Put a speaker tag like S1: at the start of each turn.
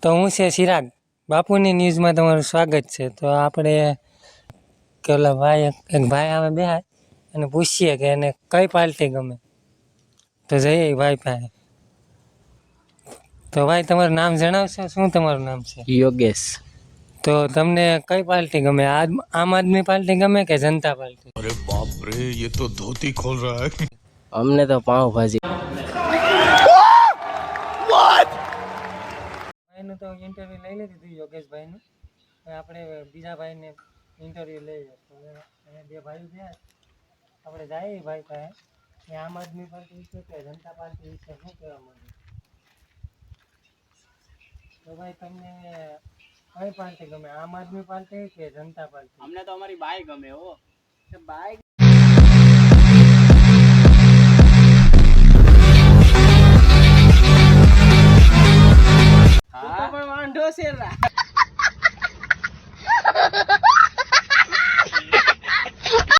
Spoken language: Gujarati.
S1: તો હું છે ચિરાગ, બાપુની ન્યૂઝમાં તમારું સ્વાગત છે. તો આપણે પેલા ભાઈ એક ભાઈ આવે બેહાય અને પૂછીએ કે એને કઈ પાર્ટી ગમે. તો જઈએ ભાઈ પાસે. તો ભાઈ તમારું નામ જણાવશો? શું તમારું નામ છે?
S2: યોગેશ.
S1: તો તમને કઈ પાર્ટી ગમે? આમ આદમી પાર્ટી ગમે કે જનતા પાર્ટી?
S3: अरे बाप रे ये तो धोती खोल रहा है.
S2: અમને તો પાવભાજી.
S1: ભાઈનું તો ઇન્ટરવ્યુ લઈ લીધું યોગેશભાઈનું. હવે આપણે બીજા ભાઈને ઇન્ટરવ્યુ લઈએ. તો અને બે ભાઈઓ થયા, આપણે જઈએ ભાઈ પાસે. એ આમ આદમી પાર્ટી વિશે કે જનતા પાર્ટી વિશે શું કહેવા માંગે? તો ભાઈ તમને કઈ પાર્ટી ગમે? આમ આદમી પાર્ટી કે જનતા પાર્ટી?
S2: અમને તો અમારી બાઈક ગમે હો. બાઈક હા પણ વાંધો છે.